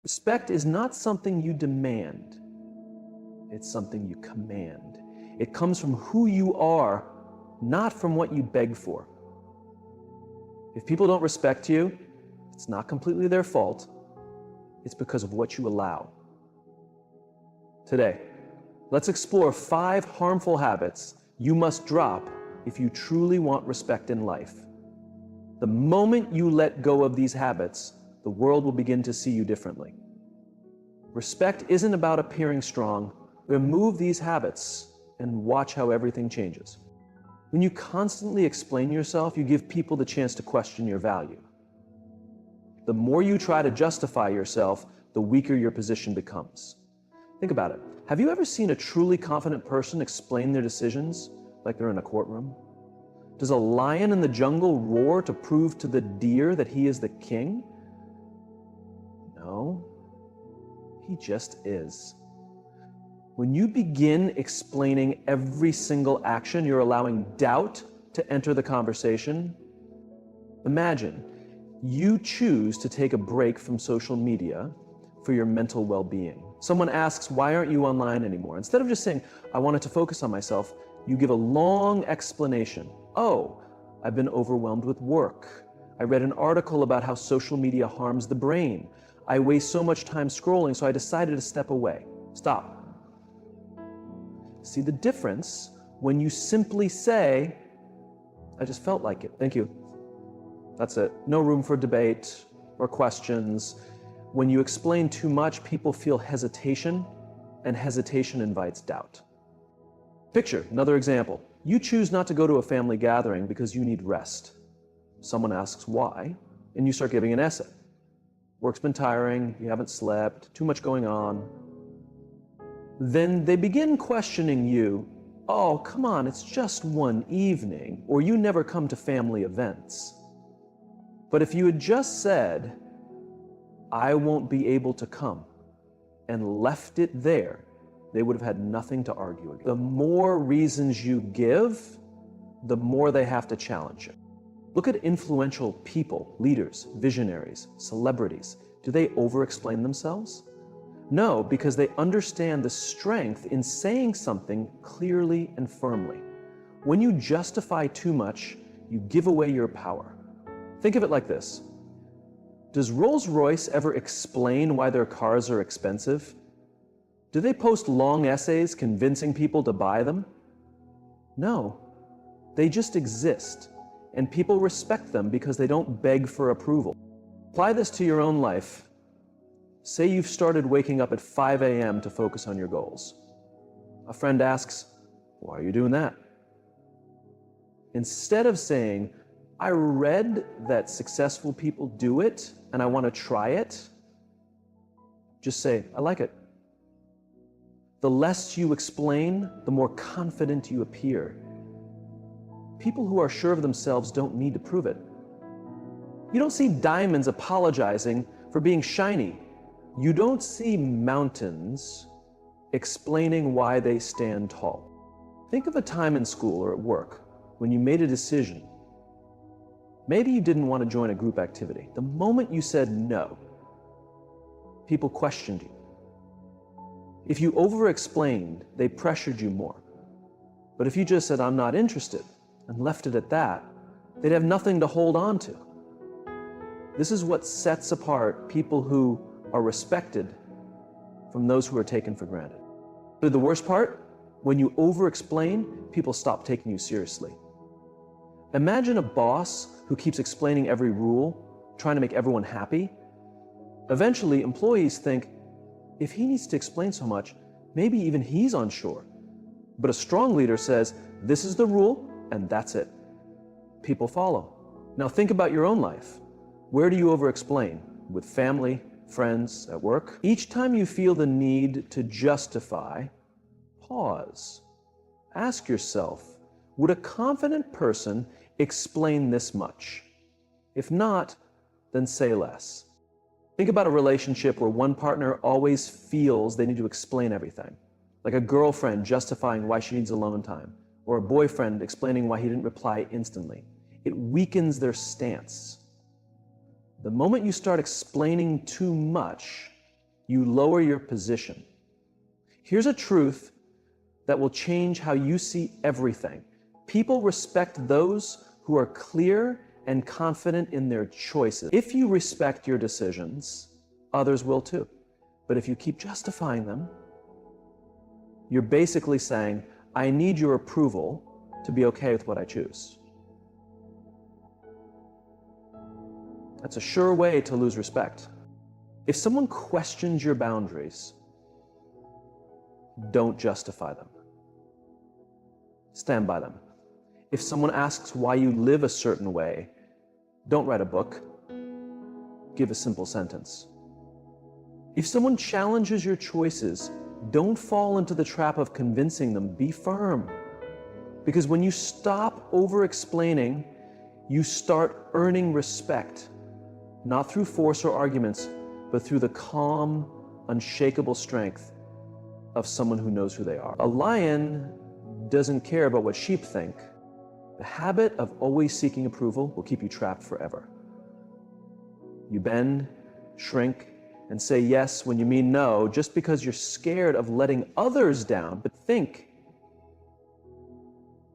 Respect is not something you demand. It's something you command. It comes from who you are, not from what you beg for. If people don't respect you, it's not completely their fault. It's because of what you allow. Today, let's explore 5 harmful habits you must drop if you truly want respect in life. The moment you let go of these habits, the world will begin to see you differently. Respect isn't about appearing strong. Remove these habits and watch how everything changes. When you constantly explain yourself, you give people the chance to question your value. The more you try to justify yourself, the weaker your position becomes. Think about it. Have you ever seen a truly confident person explain their decisions like they're in a courtroom? Does a lion in the jungle roar to prove to the deer that he is the king? No, he just is. When you begin explaining every single action, you're allowing doubt to enter the conversation. Imagine you choose to take a break from social media for your mental well-being. Someone asks, why aren't you online anymore? Instead of just saying, I wanted to focus on myself, you give a long explanation. Oh, I've been overwhelmed with work. I read an article about how social media harms the brain. I waste so much time scrolling, so I decided to step away. Stop. See the difference when you simply say, I just felt like it. Thank you. That's it. No room for debate or questions. When you explain too much, people feel hesitation, and hesitation invites doubt. Picture another example. You choose not to go to a family gathering because you need rest. Someone asks why, and you start giving an essay. Work's been tiring, you haven't slept, too much going on. Then they begin questioning you. Oh, come on, it's just one evening, or you never come to family events. But if you had just said, I won't be able to come, and left it there, they would have had nothing to argue against. The more reasons you give, the more they have to challenge you. Look at influential people, leaders, visionaries, celebrities. Do they over-explain themselves? No, because they understand the strength in saying something clearly and firmly. When you justify too much, you give away your power. Think of it like this. Does Rolls-Royce ever explain why their cars are expensive? Do they post long essays convincing people to buy them? No, they just exist, and people respect them because they don't beg for approval. Apply this to your own life. Say you've started waking up at 5 a.m. to focus on your goals. A friend asks, why are you doing that? Instead of saying, I read that successful people do it and I want to try it, just say, I like it. The less you explain, the more confident you appear. People who are sure of themselves don't need to prove it. You don't see diamonds apologizing for being shiny. You don't see mountains explaining why they stand tall. Think of a time in school or at work when you made a decision. Maybe you didn't want to join a group activity. The moment you said no, people questioned you. If you over-explained, they pressured you more. But if you just said, I'm not interested, and left it at that, they'd have nothing to hold on to. This is what sets apart people who are respected from those who are taken for granted. But the worst part, when you over-explain, people stop taking you seriously. Imagine a boss who keeps explaining every rule, trying to make everyone happy. Eventually, employees think, if he needs to explain so much, maybe even he's unsure. But a strong leader says, this is the rule, and that's it. People follow. Now think about your own life. Where do you over-explain? With family, friends, at work? Each time you feel the need to justify, pause. Ask yourself, would a confident person explain this much? If not, then say less. Think about a relationship where one partner always feels they need to explain everything, like a girlfriend justifying why she needs alone time, or a boyfriend explaining why he didn't reply instantly. It weakens their stance. The moment you start explaining too much, You lower your position. Here's a truth that will change how you see everything. People respect those who are clear and confident in their choices. If you respect your decisions, others will too. But if you keep justifying them, you're basically saying, I need your approval to be okay with what I choose. That's a sure way to lose respect. If someone questions your boundaries, don't justify them. Stand by them. If someone asks why you live a certain way, don't write a book. Give a simple sentence. If someone challenges your choices, don't fall into the trap of convincing them. Be firm. Because when you stop over-explaining, you start earning respect, not through force or arguments, but through the calm, unshakable strength of someone who knows who they are. A lion doesn't care about what sheep think. The habit of always seeking approval will keep you trapped forever. You bend, shrink, and say yes when you mean no, just because you're scared of letting others down. But think,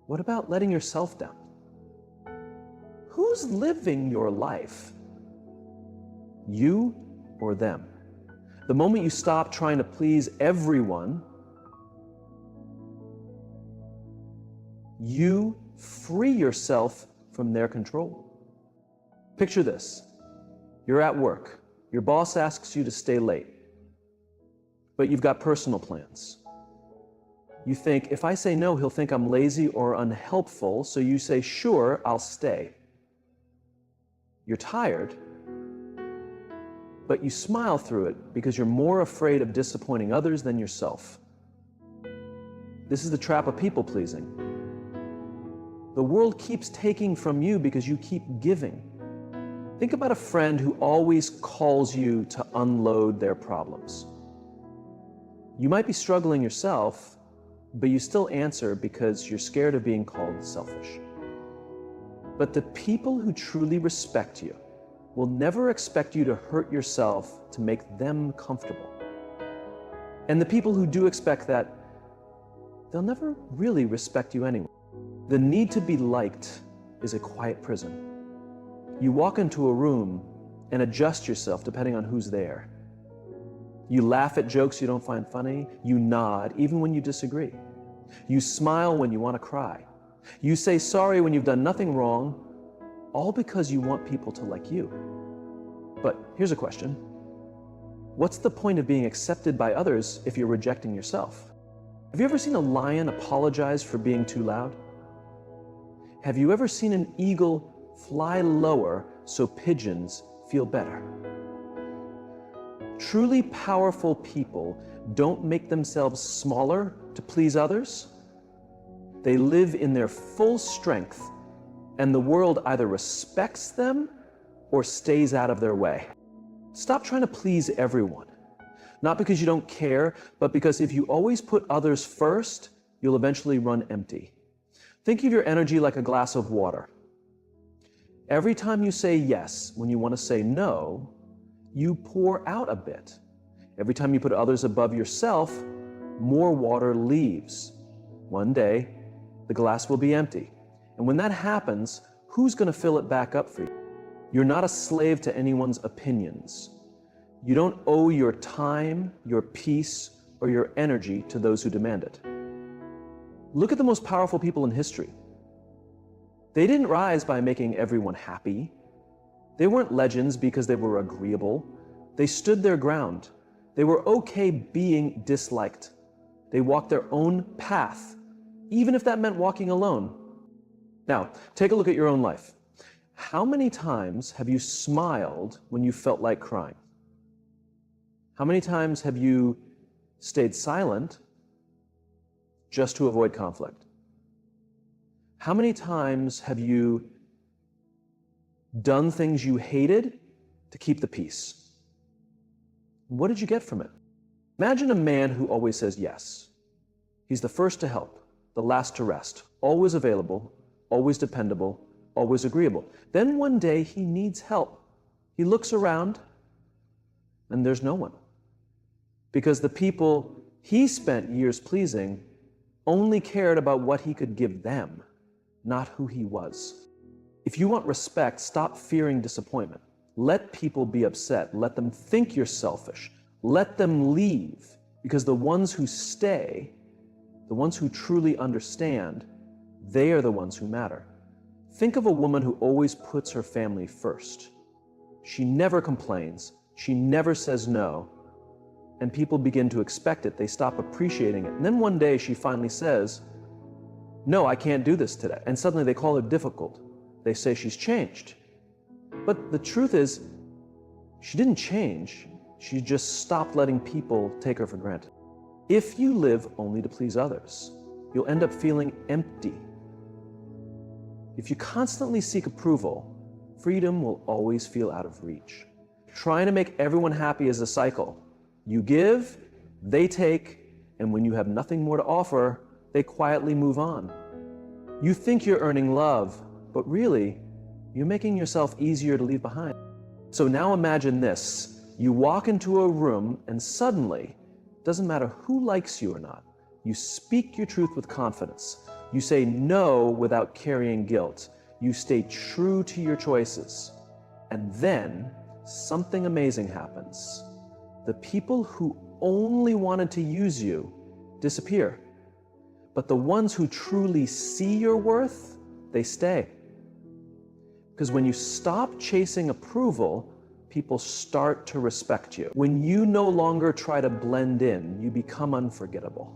what about letting yourself down? Who's living your life? You or them? The moment you stop trying to please everyone, you free yourself from their control. Picture this. You're at work. Your boss asks you to stay late, but you've got personal plans. You think, if I say no, he'll think I'm lazy or unhelpful, so you say, sure, I'll stay. You're tired, but you smile through it because you're more afraid of disappointing others than yourself. This is the trap of people-pleasing. The world keeps taking from you because you keep giving. Think about a friend who always calls you to unload their problems. You might be struggling yourself, but you still answer because you're scared of being called selfish. But the people who truly respect you will never expect you to hurt yourself to make them comfortable. And the people who do expect that, they'll never really respect you anyway. The need to be liked is a quiet prison. You walk into a room and adjust yourself depending on who's there. You laugh at jokes you don't find funny. You nod even when you disagree. You smile when you want to cry. You say sorry when you've done nothing wrong, all because you want people to like you. But here's a question. What's the point of being accepted by others if you're rejecting yourself? Have you ever seen a lion apologize for being too loud? Have you ever seen an eagle fly lower so pigeons feel better? Truly powerful people don't make themselves smaller to please others. They live in their full strength, and the world either respects them or stays out of their way. Stop trying to please everyone. Not because you don't care, but because if you always put others first, you'll eventually run empty. Think of your energy like a glass of water. Every time you say yes when you want to say no, you pour out a bit. Every time you put others above yourself, more water leaves. One day, the glass will be empty. And when that happens, who's going to fill it back up for you? You're not a slave to anyone's opinions. You don't owe your time, your peace, or your energy to those who demand it. Look at the most powerful people in history. They didn't rise by making everyone happy. They weren't legends because they were agreeable. They stood their ground. They were okay being disliked. They walked their own path, even if that meant walking alone. Now, take a look at your own life. How many times have you smiled when you felt like crying? How many times have you stayed silent just to avoid conflict? How many times have you done things you hated to keep the peace? What did you get from it? Imagine a man who always says yes. He's the first to help, the last to rest, always available, always dependable, always agreeable. Then one day he needs help. He looks around and there's no one. because the people he spent years pleasing only cared about what he could give them, not who he was. If you want respect, stop fearing disappointment. Let people be upset. Let them think you're selfish. Let them leave, because the ones who stay, the ones who truly understand, they are the ones who matter. Think of a woman who always puts her family first. She never complains. She never says no. And people begin to expect it. They stop appreciating it. And then one day she finally says, "No, I can't do this today." And suddenly they call her difficult. They say she's changed. But the truth is, she didn't change. She just stopped letting people take her for granted. If you live only to please others, you'll end up feeling empty. If you constantly seek approval, freedom will always feel out of reach. Trying to make everyone happy is a cycle. You give, they take, and when you have nothing more to offer, they quietly move on. You think you're earning love, but really, you're making yourself easier to leave behind. So now imagine this. You walk into a room and suddenly, doesn't matter who likes you or not, you speak your truth with confidence. You say no without carrying guilt. You stay true to your choices. And then something amazing happens. The people who only wanted to use you disappear. But the ones who truly see your worth, they stay. Because when you stop chasing approval, people start to respect you. When you no longer try to blend in, you become unforgettable.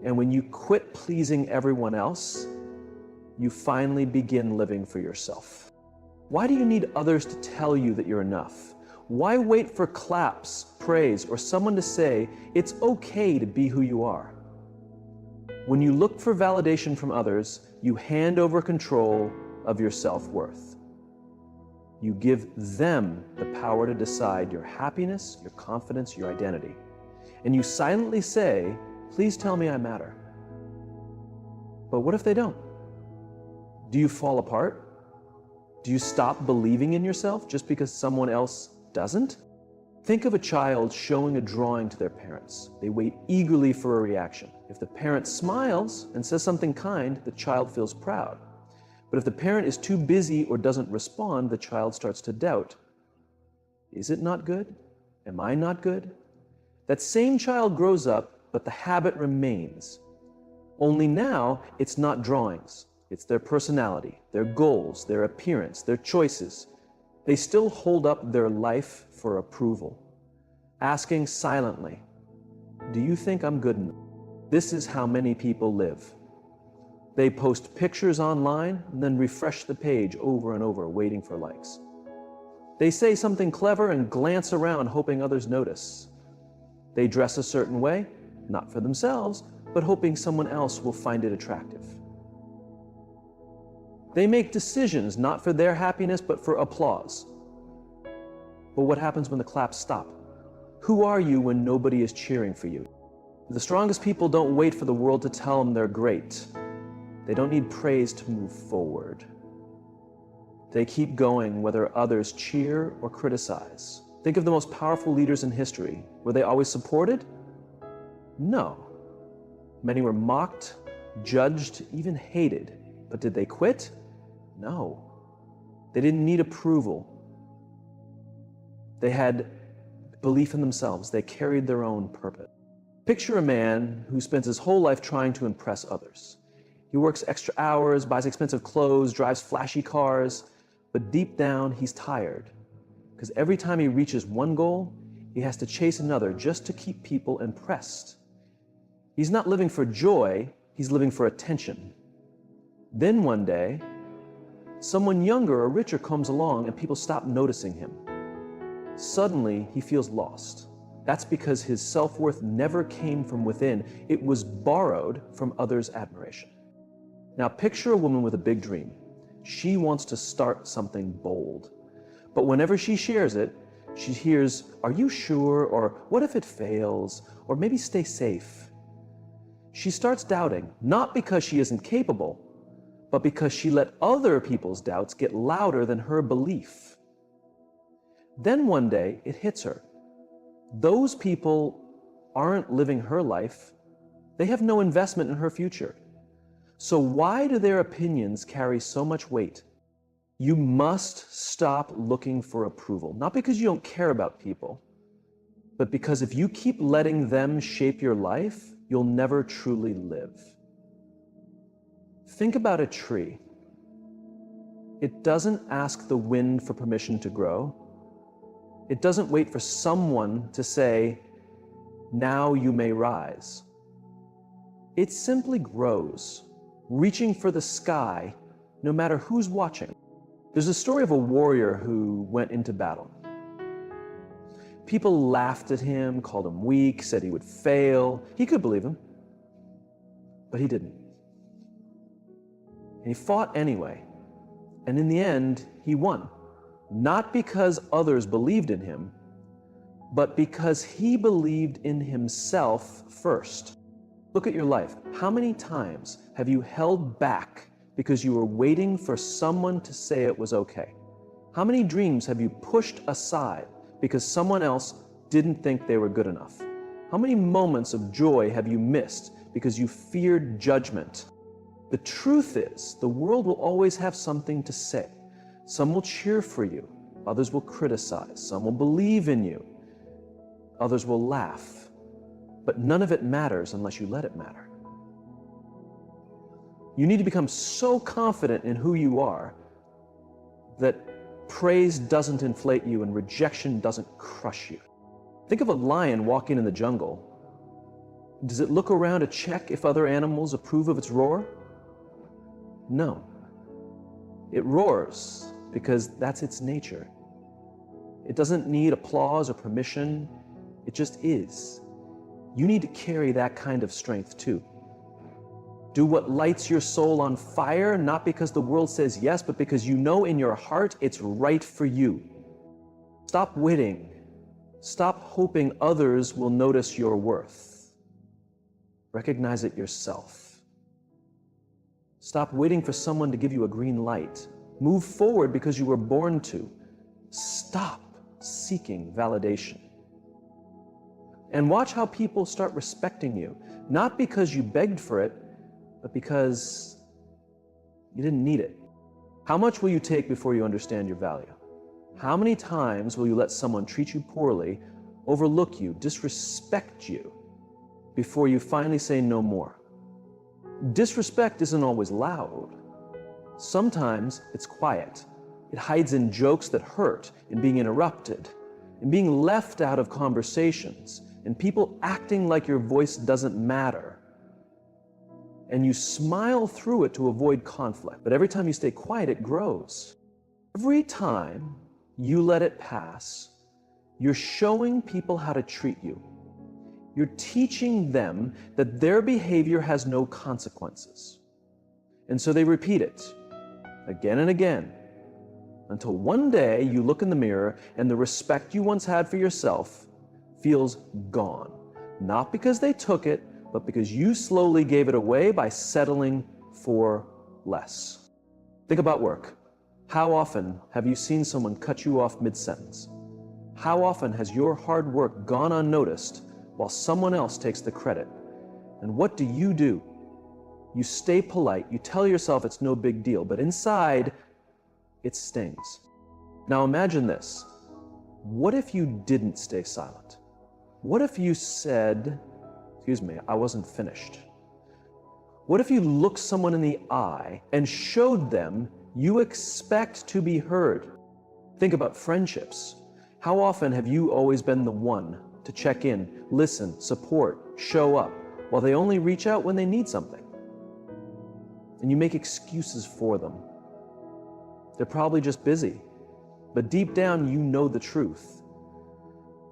And when you quit pleasing everyone else, you finally begin living for yourself. Why do you need others to tell you that you're enough? Why wait for claps, praise, or someone to say it's okay to be who you are? When you look for validation from others, you hand over control of your self-worth. You give them the power to decide your happiness, your confidence, your identity. And you silently say, "Please tell me I matter." But what if they don't? Do you fall apart? Do you stop believing in yourself just because someone else doesn't? Think of a child showing a drawing to their parents. They wait eagerly for a reaction. If the parent smiles and says something kind, the child feels proud. But if the parent is too busy or doesn't respond, the child starts to doubt. Is it not good? Am I not good? That same child grows up, but the habit remains. Only now, it's not drawings. It's their personality, their goals, their appearance, their choices. They still hold up their life for approval, asking silently, "Do you think I'm good enough?" This is how many people live. They post pictures online and then refresh the page over and over, waiting for likes. They say something clever and glance around, hoping others notice. They dress a certain way, not for themselves, but hoping someone else will find it attractive. They make decisions not for their happiness, but for applause. But what happens when the claps stop? Who are you when nobody is cheering for you? The strongest people don't wait for the world to tell them they're great. They don't need praise to move forward. They keep going whether others cheer or criticize. Think of the most powerful leaders in history. Were they always supported? No. Many were mocked, judged, even hated. But did they quit? No. They didn't need approval. They had belief in themselves. They carried their own purpose. Picture a man who spends his whole life trying to impress others. He works extra hours, buys expensive clothes, drives flashy cars, but deep down he's tired. Because every time he reaches one goal, he has to chase another just to keep people impressed. He's not living for joy, he's living for attention. Then one day, someone younger or richer comes along and people stop noticing him. Suddenly, he feels lost. That's because his self-worth never came from within. It was borrowed from others' admiration. Now picture a woman with a big dream. She wants to start something bold. But whenever she shares it, she hears, "Are you sure?" Or "What if it fails?" Or "Maybe stay safe." She starts doubting, not because she isn't capable, but because she let other people's doubts get louder than her belief. Then one day, it hits her. Those people aren't living her life. They have no investment in her future. So why do their opinions carry so much weight? You must stop looking for approval, not because you don't care about people, but because if you keep letting them shape your life, you'll never truly live. Think about a tree. It doesn't ask the wind for permission to grow. It doesn't wait for someone to say, "Now you may rise." It simply grows, reaching for the sky, no matter who's watching. There's a story of a warrior who went into battle. People laughed at him, called him weak, said he would fail. He could believe him, but he didn't. And he fought anyway. And in the end, he won. Not because others believed in him, but because he believed in himself first. Look at your life. How many times have you held back because you were waiting for someone to say it was okay? How many dreams have you pushed aside because someone else didn't think they were good enough? How many moments of joy have you missed because you feared judgment? The truth is, the world will always have something to say. Some will cheer for you, others will criticize, some will believe in you, others will laugh. But none of it matters unless you let it matter. You need to become so confident in who you are that praise doesn't inflate you and rejection doesn't crush you. Think of a lion walking in the jungle. Does it look around to check if other animals approve of its roar? No. It roars because that's its nature. It doesn't need applause or permission. It just is. You need to carry that kind of strength too. Do what lights your soul on fire, not because the world says yes, but because you know in your heart it's right for you. Stop waiting. Stop hoping others will notice your worth. Recognize it yourself. Stop waiting for someone to give you a green light. Move forward because you were born to. Stop seeking validation. And watch how people start respecting you, not because you begged for it, but because you didn't need it. How much will you take before you understand your value? How many times will you let someone treat you poorly, overlook you, disrespect you, before you finally say no more? Disrespect isn't always loud. Sometimes it's quiet. It hides in jokes that hurt, in being interrupted, in being left out of conversations, in people acting like your voice doesn't matter. And you smile through it to avoid conflict. But every time you stay quiet, it grows. Every time you let it pass, you're showing people how to treat you. You're teaching them that their behavior has no consequences. And so they repeat it again and again until one day you look in the mirror and the respect you once had for yourself feels gone. Not because they took it, but because you slowly gave it away by settling for less. Think about work. How often have you seen someone cut you off mid-sentence? How often has your hard work gone unnoticed while someone else takes the credit? And what do? You stay polite, you tell yourself it's no big deal, but inside, it stings. Now imagine this. What if you didn't stay silent? What if you said, "Excuse me, I wasn't finished"? What if you looked someone in the eye and showed them you expect to be heard? Think about friendships. How often have you always been the one to check in, listen, support, show up, while they only reach out when they need something? And you make excuses for them. They're probably just busy, but deep down you know the truth.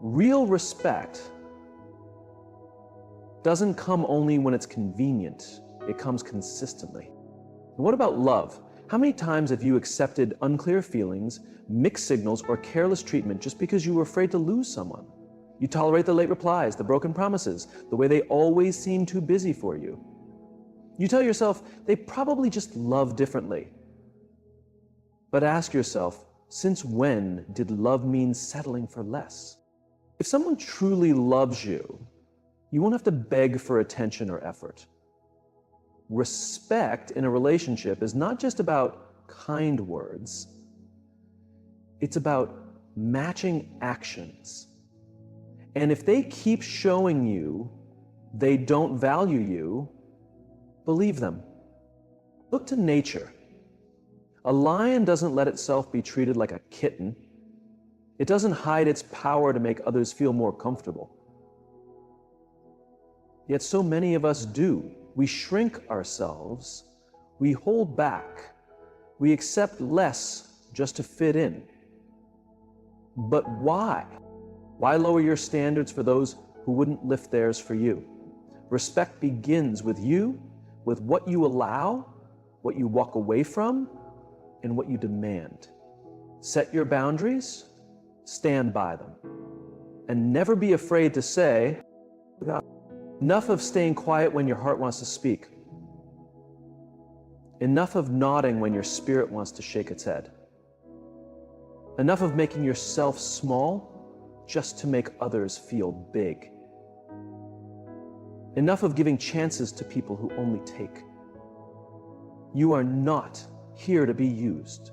Real respect doesn't come only when it's convenient. It comes consistently. And what about love? How many times have you accepted unclear feelings, mixed signals, or careless treatment just because you were afraid to lose someone? You tolerate the late replies, the broken promises, the way they always seem too busy for you. You tell yourself they probably just love differently. But ask yourself, since when did love mean settling for less? If someone truly loves you, you won't have to beg for attention or effort. Respect in a relationship is not just about kind words, it's about matching actions. And if they keep showing you they don't value you, believe them. Look to nature. A lion doesn't let itself be treated like a kitten. It doesn't hide its power to make others feel more comfortable. Yet so many of us do. We shrink ourselves, we hold back, we accept less just to fit in. But why? Why lower your standards for those who wouldn't lift theirs for you? Respect begins with you, with what you allow, what you walk away from, and what you demand. Set your boundaries, stand by them, and never be afraid to say, enough of staying quiet when your heart wants to speak. Enough of nodding when your spirit wants to shake its head. Enough of making yourself small just to make others feel big. Enough of giving chances to people who only take. You are not here to be used.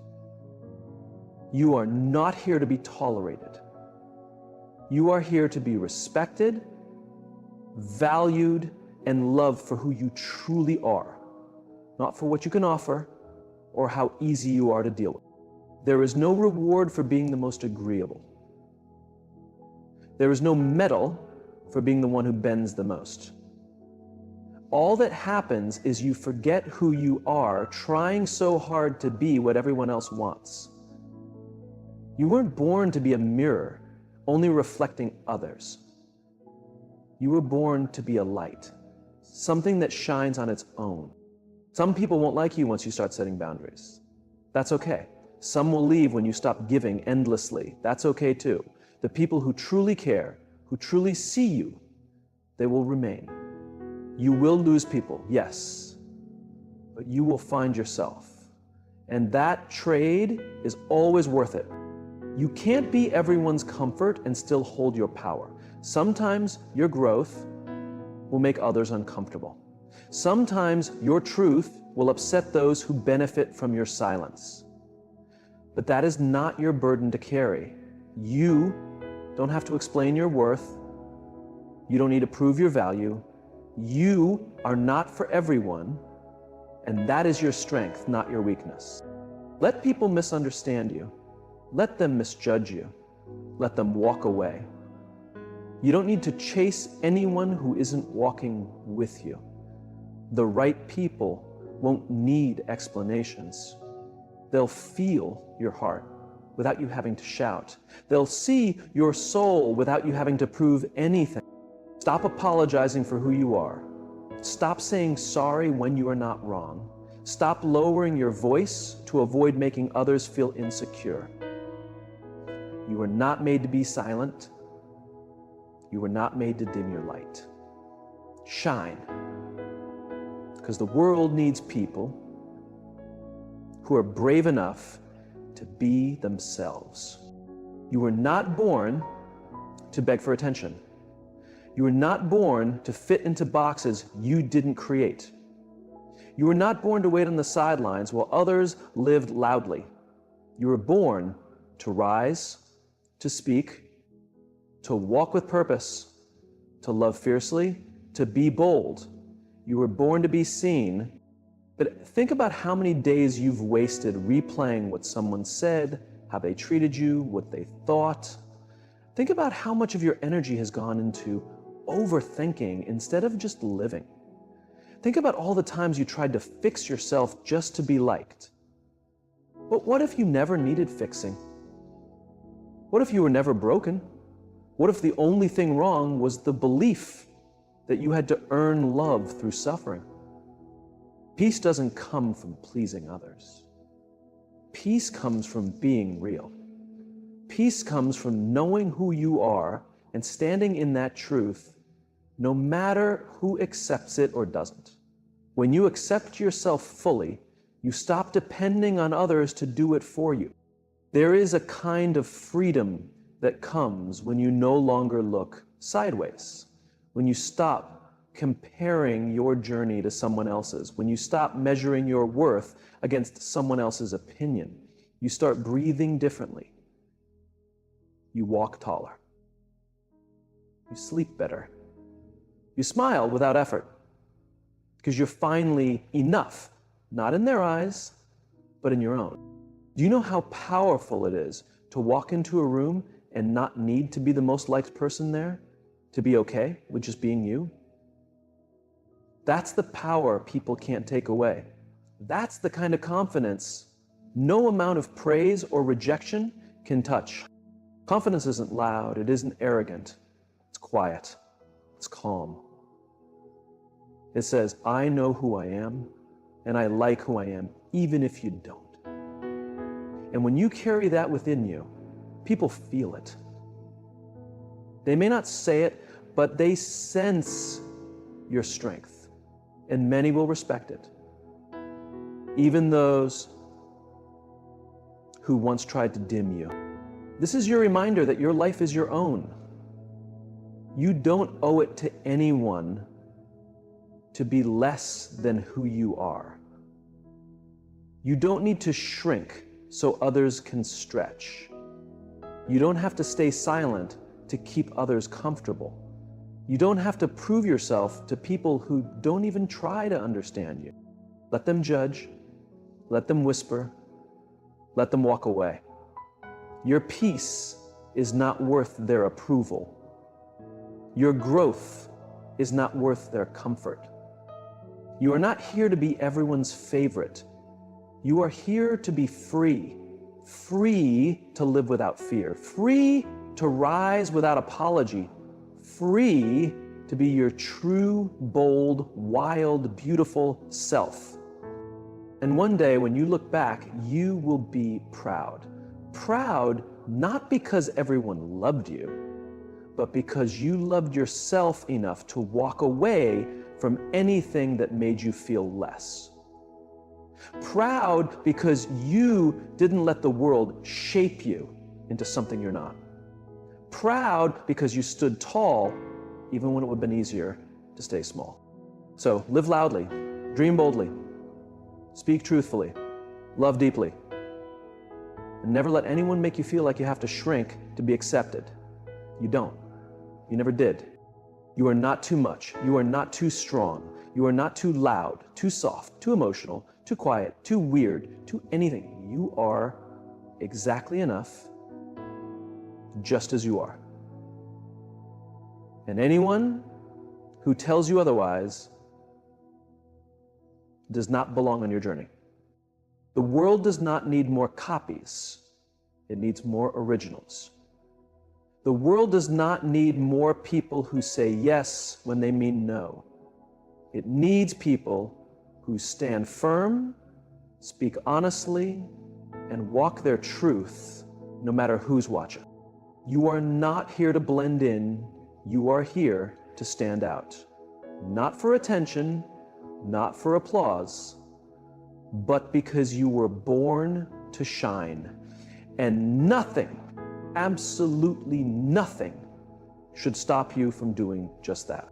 You are not here to be tolerated. You are here to be respected, valued, and loved for who you truly are, not for what you can offer or how easy you are to deal with. There is no reward for being the most agreeable. There is no medal for being the one who bends the most. All that happens is you forget who you are, trying so hard to be what everyone else wants. You weren't born to be a mirror, only reflecting others. You were born to be a light, something that shines on its own. Some people won't like you once you start setting boundaries. That's okay. Some will leave when you stop giving endlessly. That's okay too. The people who truly care, who truly see you, they will remain. You will lose people, yes, but you will find yourself. And that trade is always worth it. You can't be everyone's comfort and still hold your power. Sometimes your growth will make others uncomfortable. Sometimes your truth will upset those who benefit from your silence. But that is not your burden to carry. You don't have to explain your worth. You don't need to prove your value. You are not for everyone, and that is your strength, not your weakness. Let people misunderstand you. Let them misjudge you. Let them walk away. You don't need to chase anyone who isn't walking with you. The right people won't need explanations. They'll feel your heart without you having to shout. They'll see your soul without you having to prove anything. Stop apologizing for who you are. Stop saying sorry when you are not wrong. Stop lowering your voice to avoid making others feel insecure. You are not made to be silent. You were not made to dim your light. Shine. Because the world needs people who are brave enough to be themselves. You were not born to beg for attention. You were not born to fit into boxes you didn't create. You were not born to wait on the sidelines while others lived loudly. You were born to rise, to speak, to walk with purpose, to love fiercely, to be bold. You were born to be seen. But think about how many days you've wasted replaying what someone said, how they treated you, what they thought. Think about how much of your energy has gone into overthinking instead of just living. Think about all the times you tried to fix yourself just to be liked. But what if you never needed fixing? What if you were never broken? What if the only thing wrong was the belief that you had to earn love through suffering? Peace doesn't come from pleasing others. Peace comes from being real. Peace comes from knowing who you are and standing in that truth, no matter who accepts it or doesn't. When you accept yourself fully, you stop depending on others to do it for you. There is a kind of freedom that comes when you no longer look sideways, when you stop comparing your journey to someone else's, when you stop measuring your worth against someone else's opinion. You start breathing differently. You walk taller. You sleep better. You smile without effort because you're finally enough, not in their eyes, but in your own. Do you know how powerful it is to walk into a room and not need to be the most liked person there, to be okay with just being you? That's the power people can't take away. That's the kind of confidence no amount of praise or rejection can touch. Confidence isn't loud, it isn't arrogant. It's quiet, it's calm. It says, I know who I am, and I like who I am, even if you don't. And when you carry that within you, people feel it. They may not say it, but they sense your strength, and many will respect it. Even those who once tried to dim you. This is your reminder that your life is your own. You don't owe it to anyone to be less than who you are. You don't need to shrink so others can stretch. You don't have to stay silent to keep others comfortable. You don't have to prove yourself to people who don't even try to understand you. Let them judge, let them whisper, let them walk away. Your peace is not worth their approval. Your growth is not worth their comfort. You are not here to be everyone's favorite. You are here to be free. Free to live without fear. Free to rise without apology. Free to be your true, bold, wild, beautiful self. And one day when you look back, you will be proud. Proud not because everyone loved you, but because you loved yourself enough to walk away from anything that made you feel less. Proud because you didn't let the world shape you into something you're not. Proud because you stood tall even when it would have been easier to stay small. So live loudly, dream boldly, speak truthfully, love deeply, and never let anyone make you feel like you have to shrink to be accepted. You don't. You never did. You are not too much. You are not too strong. You are not too loud, too soft, too emotional, too quiet, too weird, too anything. You are exactly enough, just as you are. And anyone who tells you otherwise does not belong on your journey. The world does not need more copies. It needs more originals. The world does not need more people who say yes when they mean no. It needs people who stand firm, speak honestly, and walk their truth no matter who's watching. You are not here to blend in. You are here to stand out. Not for attention, not for applause, but because you were born to shine. And nothing, absolutely nothing, should stop you from doing just that.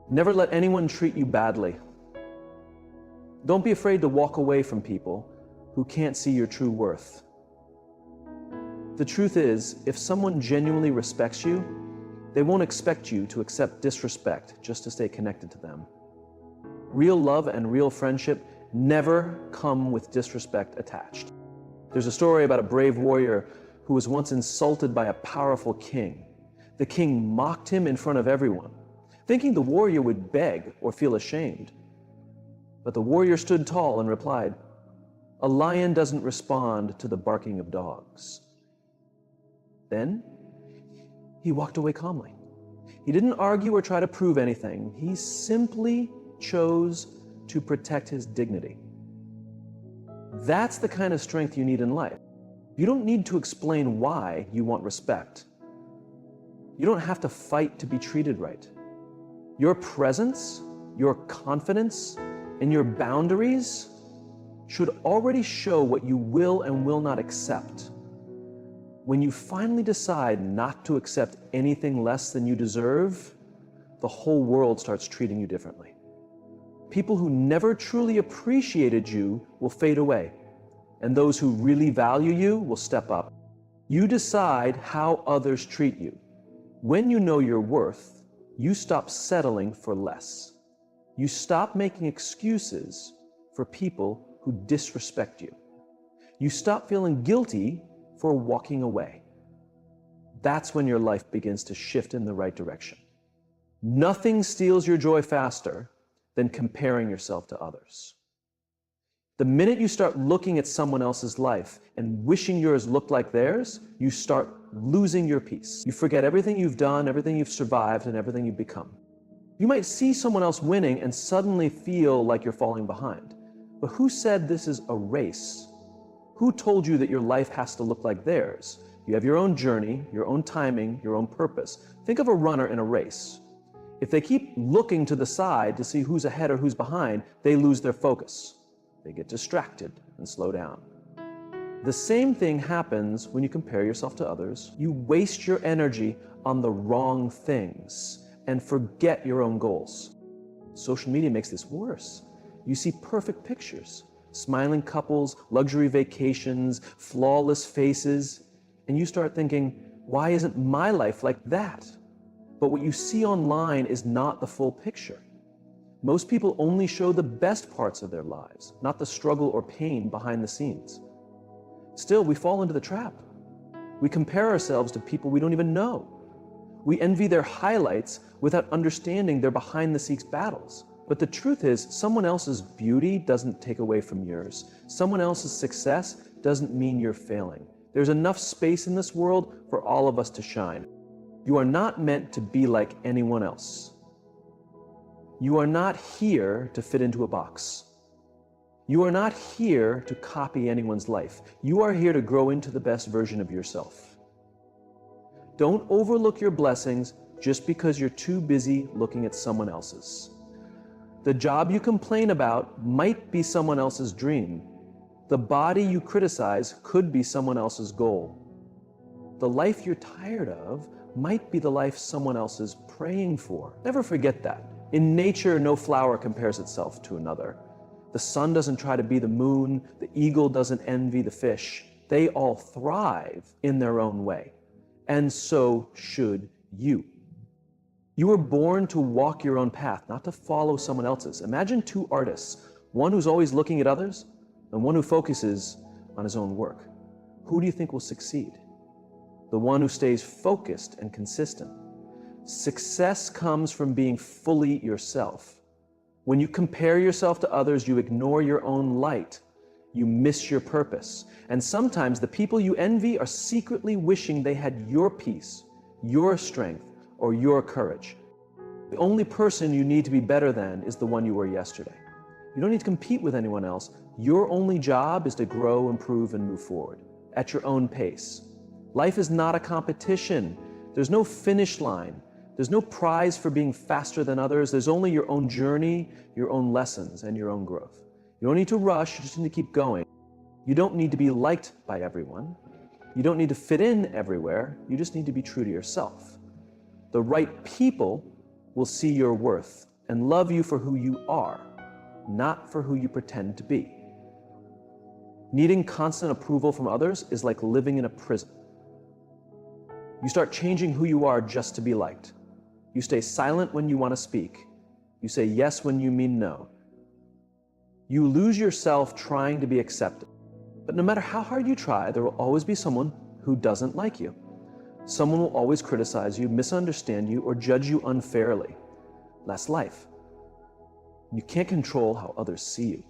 Never let anyone treat you badly. Don't be afraid to walk away from people who can't see your true worth. The truth is, if someone genuinely respects you, they won't expect you to accept disrespect just to stay connected to them. Real love and real friendship never come with disrespect attached. There's a story about a brave warrior who was once insulted by a powerful king. The king mocked him in front of everyone, thinking the warrior would beg or feel ashamed. But the warrior stood tall and replied, "A lion doesn't respond to the barking of dogs." Then he walked away calmly. He didn't argue or try to prove anything. He simply chose to protect his dignity. That's the kind of strength you need in life. You don't need to explain why you want respect. You don't have to fight to be treated right. Your presence, your confidence, and your boundaries should already show what you will and will not accept. When you finally decide not to accept anything less than you deserve, the whole world starts treating you differently. People who never truly appreciated you will fade away, and those who really value you will step up. You decide how others treat you. When you know your worth, you stop settling for less. You stop making excuses for people who disrespect you. You stop feeling guilty for walking away. That's when your life begins to shift in the right direction. Nothing steals your joy faster than comparing yourself to others. The minute you start looking at someone else's life and wishing yours looked like theirs, you start losing your peace. You forget everything you've done, everything you've survived, and everything you've become. You might see someone else winning and suddenly feel like you're falling behind. But who said this is a race? Who told you that your life has to look like theirs? You have your own journey, your own timing, your own purpose. Think of a runner in a race. If they keep looking to the side to see who's ahead or who's behind, they lose their focus. They get distracted and slow down. The same thing happens when you compare yourself to others. You waste your energy on the wrong things and forget your own goals. Social media makes this worse. You see perfect pictures, smiling couples, luxury vacations, flawless faces, and you start thinking, why isn't my life like that? But what you see online is not the full picture. Most people only show the best parts of their lives, not the struggle or pain behind the scenes. Still, we fall into the trap. We compare ourselves to people we don't even know. We envy their highlights without understanding their behind-the-scenes battles. But the truth is, someone else's beauty doesn't take away from yours. Someone else's success doesn't mean you're failing. There's enough space in this world for all of us to shine. You are not meant to be like anyone else. You are not here to fit into a box. You are not here to copy anyone's life. You are here to grow into the best version of yourself. Don't overlook your blessings just because you're too busy looking at someone else's. The job you complain about might be someone else's dream. The body you criticize could be someone else's goal. The life you're tired of might be the life someone else is praying for. Never forget that. In nature, no flower compares itself to another. The sun doesn't try to be the moon. The eagle doesn't envy the fish. They all thrive in their own way. And so should you. You were born to walk your own path, not to follow someone else's. Imagine two artists, one who's always looking at others and one who focuses on his own work. Who do you think will succeed? The one who stays focused and consistent. Success comes from being fully yourself. When you compare yourself to others, you ignore your own light. You miss your purpose. And sometimes the people you envy are secretly wishing they had your peace, your strength, or your courage. The only person you need to be better than is the one you were yesterday. You don't need to compete with anyone else. Your only job is to grow, improve, and move forward at your own pace. Life is not a competition. There's no finish line. There's no prize for being faster than others. There's only your own journey, your own lessons, and your own growth. You don't need to rush, you just need to keep going. You don't need to be liked by everyone. You don't need to fit in everywhere. You just need to be true to yourself. The right people will see your worth and love you for who you are, not for who you pretend to be. Needing constant approval from others is like living in a prison. You start changing who you are just to be liked. You stay silent when you want to speak. You say yes when you mean no. You lose yourself trying to be accepted. But no matter how hard you try, there will always be someone who doesn't like you. Someone will always criticize you, misunderstand you, or judge you unfairly. That's life. You can't control how others see you,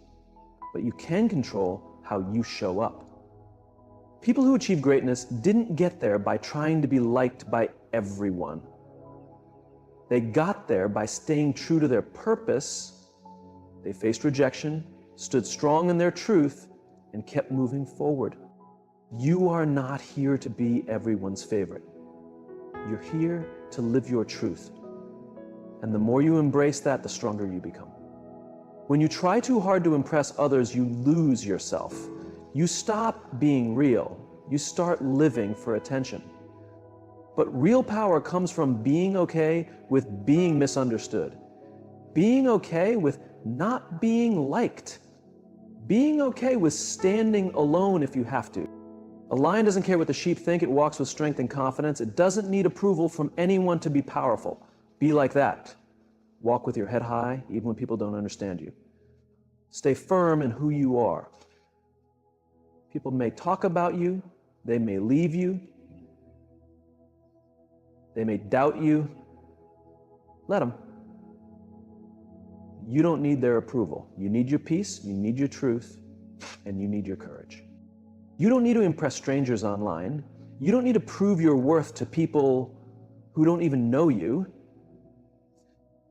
but you can control how you show up. People who achieve greatness didn't get there by trying to be liked by everyone. They got there by staying true to their purpose. They faced rejection, stood strong in their truth, and kept moving forward. You are not here to be everyone's favorite. You're here to live your truth. And the more you embrace that, the stronger you become. When you try too hard to impress others, you lose yourself. You stop being real. You start living for attention. But real power comes from being okay with being misunderstood. Being okay with not being liked. Being okay with standing alone if you have to. A lion doesn't care what the sheep think. It walks with strength and confidence. It doesn't need approval from anyone to be powerful. Be like that. Walk with your head high, even when people don't understand you. Stay firm in who you are. People may talk about you. They may leave you. They may doubt you. Let them. You don't need their approval. You need your peace, you need your truth, and you need your courage. You don't need to impress strangers online. You don't need to prove your worth to people who don't even know you.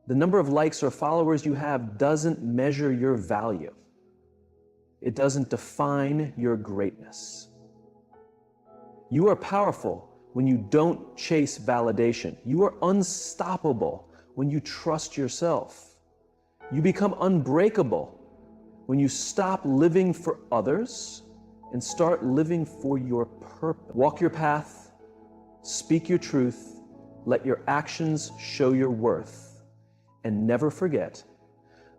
The number of likes or followers you have doesn't measure your value. It doesn't define your greatness. You are powerful when you don't chase validation. You are unstoppable when you trust yourself. You become unbreakable when you stop living for others and start living for your purpose. Walk your path, speak your truth, let your actions show your worth, and never forget,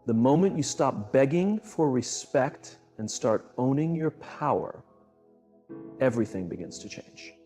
the moment you stop begging for respect and start owning your power, everything begins to change.